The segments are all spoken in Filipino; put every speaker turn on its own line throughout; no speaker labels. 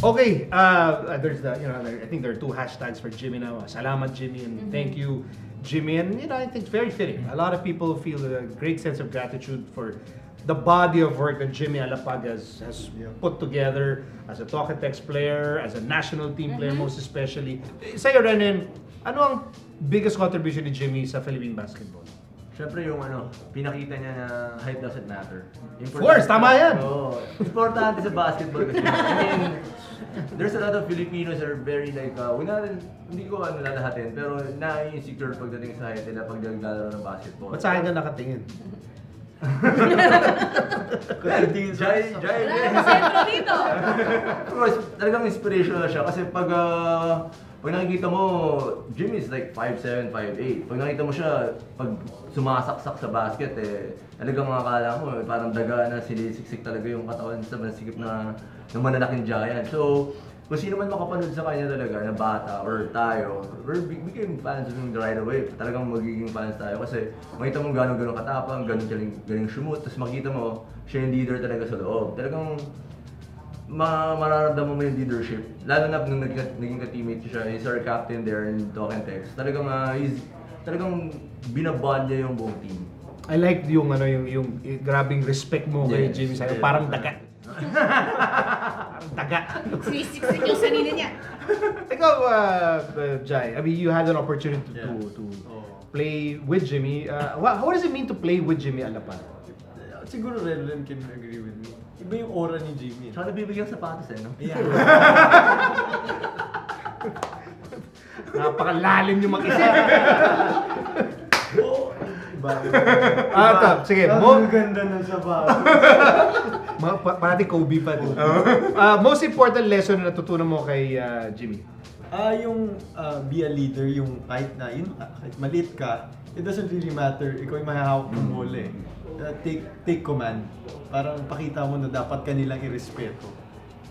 Okay, there's the, I think there are 2 hashtags for Jimmy now. Salamat Jimmy and thank you Jimmy. And I think it's very fitting. A lot of people feel a great sense of gratitude for the body of work that Jimmy Alapag has put together as a talk and text player, as a national team player most especially. Sa'yo, Renren, ano ang biggest contribution ni Jimmy sa Philippine basketball?
Siyempre yung pinakita niya na height doesn't matter.
Of course, tama yan!
Importante sa basketball kasi. I mean, there's a lot of Filipinos that are very like, hindi ko lalahatin, pero na-insecure pagdating sa height nila pag naglalaro ng basketball.
Ba't sa akin ka nakatingin?
Jai,
sentro dito!
Of course, talagang inspirational siya kasi pag nakikita mo, Jimmy is like 5'7", 5'8". Pag nakita mo siya, pag sumasaksak sa basket, talagang makakala mo, parang daga na sinisiksik talaga yung katawan sa masikip na manalaking giant. So, kung sino man makapanood sa kanya talaga na bata or tayo, we became fans of him right away. Talagang magiging fans tayo kasi makita mo gano'ng katapang, gano'ng galing shoot, tapos makita mo, siya yung leader talaga sa loob. Talagang mararamdaman mo yung leadership. Lalo na nung naging ka-teammate siya, he's our captain there in talk and text. Talagang binabond niya yung buong team.
I like yung grabing respect mo kay Jimmy sa'yo, parang daga. Parang daga.
Sinisiksik yung sarili niya.
Ikaw, Jai, I mean, you had an opportunity to play with Jimmy. What does it mean to play with Jimmy Alapag?
Siguro Renren can agree with me. Iba yung aura ni Jimmy.
Tsaka nabibigyan sapatos no?
Yeah.
Napakalalim yung mag-isip.
Iba.
Sige.
Ang ganda ng sapatos.
Parati Kobe pa din. Most important lesson na natutunan mo kay Jimmy?
Be a leader, yung kahit maliit ka, it doesn't really matter. Ikaw yung mahahawak ng bola eh. Take command. Parang pakita mo na dapat kanilang irespeto.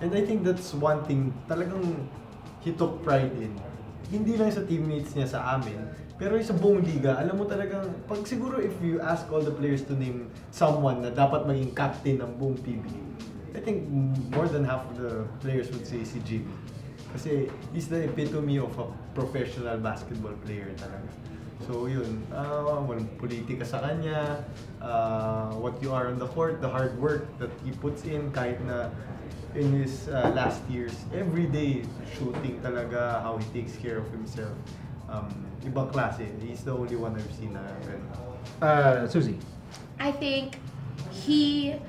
And I think that's one thing talagang he took pride in. Hindi lang sa teammates niya sa amin, pero sa buong liga, alam mo talagang, siguro if you ask all the players to name someone na dapat maging captain ng buong PBA, I think more than half of the players would say si Jimmy. Kasi he's the epitome of a professional basketball player talaga. So yun, walang politika sa kanya, what you are on the court, the hard work that he puts in kahit na in his last years, every day shooting talaga, how he takes care of himself. Ibang klase, he's the only one I've seen na ganun.
Suzy?
I think he's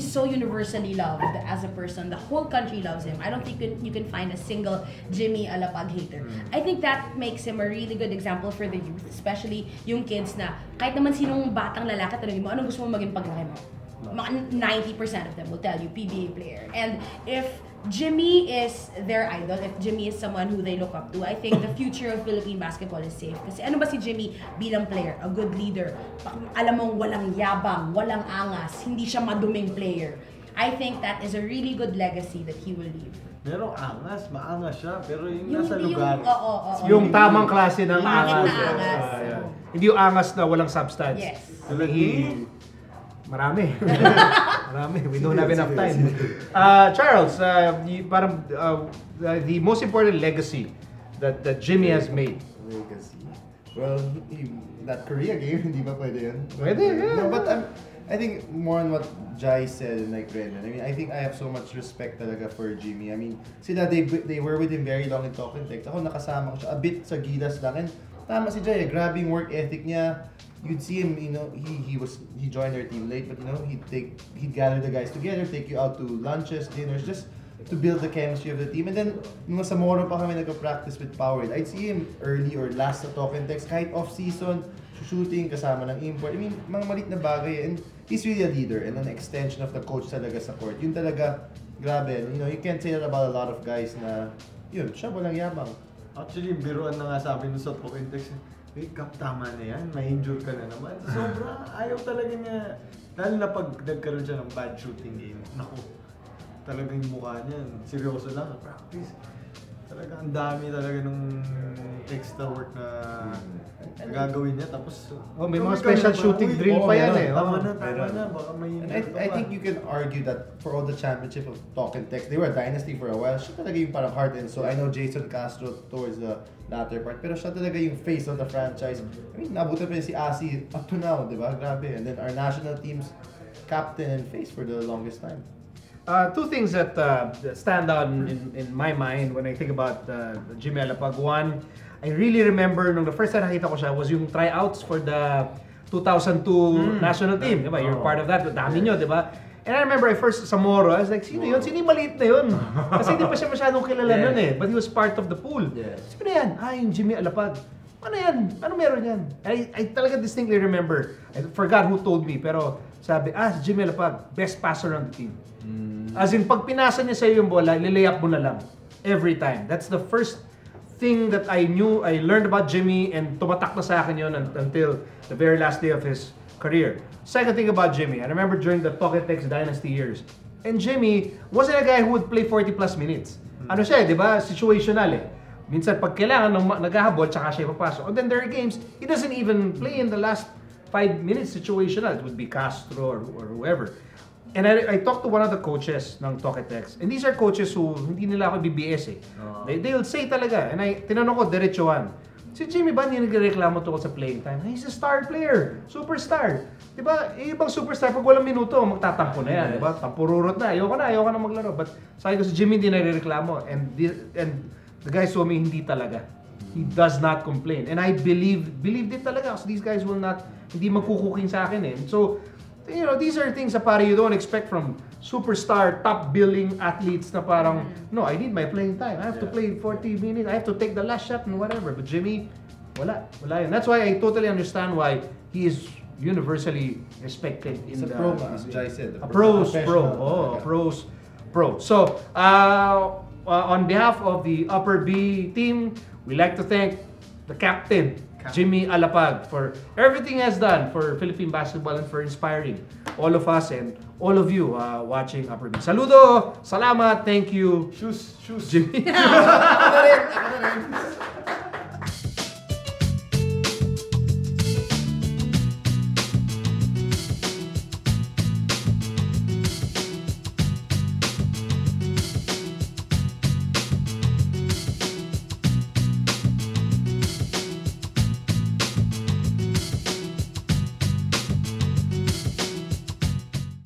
so universally loved as a person. The whole country loves him. I don't think you can find a single Jimmy Alapag hater. I think that makes him a really good example for the youth, especially yung kids na kahit naman sinong batang lalaki, tanongin mo, anong gusto mo maging paglaki mo? 90% of them will tell you PBA player. And if Jimmy is their idol, if Jimmy is someone who they look up to, I think the future of Philippine basketball is safe. Kasi ano ba si Jimmy bilang player? A good leader. Alam mong walang yabang, walang angas, hindi siya maduming player. I think that is a really good legacy that he will leave.
Merong angas, maangas siya, pero yung nasa lugar.
Yung tamang klase ng angas. Hindi yung angas na walang substance.
Yes.
Marami. We don't have enough time. Charles, the most important legacy that Jimmy has made.
Legacy? Well, that Korea game, hindi ba pwede yun?
Pwede, yeah.
No, but I think more on what Jai said and like Renren. I mean, I think I have so much respect talaga for Jimmy. I mean, they were with him very long in talk and text. Ako nakasama ko siya a bit sa Gilas lang. And tama si Jai, grabbing work ethic niya. You'd see him, he joined our team late, but he'd gather the guys together, take you out to lunches, dinners, just to build the chemistry of the team. And then, nung sa Moro pa kami nagka-practice with Power, I'd see him early or last sa talk and text, kahit off-season, shooting, kasama ng import. I mean, mga malit na bagay. And he's really a leader and an extension of the coach talaga sa court. Yun talaga, grabe. You can't say that about a lot of guys na, siya walang yabang.
Actually, biruan na nga sabi nung sa talk and text, Kap, tama na yan, ma-injure ka na naman. Sobra, ayaw talaga niya. Lalo na pag nagkaroon siya ng bad shooting game, naku, talagang yung mukha niya, seryoso lang, practice. Talaga ang dami talaga nung extra work na gagawin niya. Tapos,
may mga special shooting drill pa yan eh.
Tama na. Baka may
And I think you can argue that for all the championship of Talk and Text, they were a dynasty for a while. Siya talaga yung parang heart and soul. I know Jason Castro towards the latter part, pero siya talaga yung face of the franchise. I mean, nabutan pa rin si Asi up to now, di ba? Grabe. And then our national team's captain and face for the longest time.
Two things that stand out in my mind when I think about Jimmy Alapag. One, I really remember nung the first time nakita ko siya was yung tryouts for the 2002 national team. Diba? You're part of that. Dami nyo, diba? And I remember first sa Moro, I was like, sino yun? Sino yung maliit na yun? Kasi hindi pa siya masyadong kilala nun eh. But he was part of the pool. Sino yan? Yung Jimmy Alapag. Ano yan? Ano meron yan? I talaga distinctly remember. I forgot who told me, pero sabi, si Jimmy Alapag, best passer on the team. As in, pag pinasa niya sa'yo yung bola, lilayap mo na lang. Every time. That's the first thing that I learned about Jimmy, and tumatak na sa akin yun until the very last day of his career. Second thing about Jimmy, I remember during the Pocket Tex Dynasty years, and Jimmy wasn't a guy who would play 40 plus minutes. Ano siya, di ba? Situational eh. Minsan pag kailangan naghahabol, tsaka siya papasok. And then there are games, he doesn't even play in the last 5 minutes situational. It would be Castro or whoever. And I talked to one of the coaches ng Toketex. And these are coaches who hindi nila ako BBS eh. They'll say talaga. And tinanong ko, diretsuhan. Si Jimmy ba hindi nagreklamo tungkol sa playing time? He's a star player. Superstar. Diba? Ibang superstar, pag walang minuto, magtatampo na yan. Diba? Tampururot na. Ayoko na maglaro. But sabi ko si Jimmy hindi nagreklamo. And the guys told me hindi talaga. He does not complain. And I believed it talaga. So these guys will not, hindi magkukuking sa akin eh. So, you know, these are things na parang you don't expect from superstar, top-billing athletes na parang, no, I need my playing time. I have to play 40 minutes. I have to take the last shot and whatever. But Jimmy, wala yun. That's why I totally understand why he is universally respected in
the pro, as Jai said.
A pro's pro. So, on behalf of the Upper B team, we like to thank the captain, Jimmy Alapag, for everything he has done for Philippine basketball and for inspiring all of us and all of you watching Upper B. Saludo, salamat, thank you.
Shoes.
Jimmy.
Ako na rin.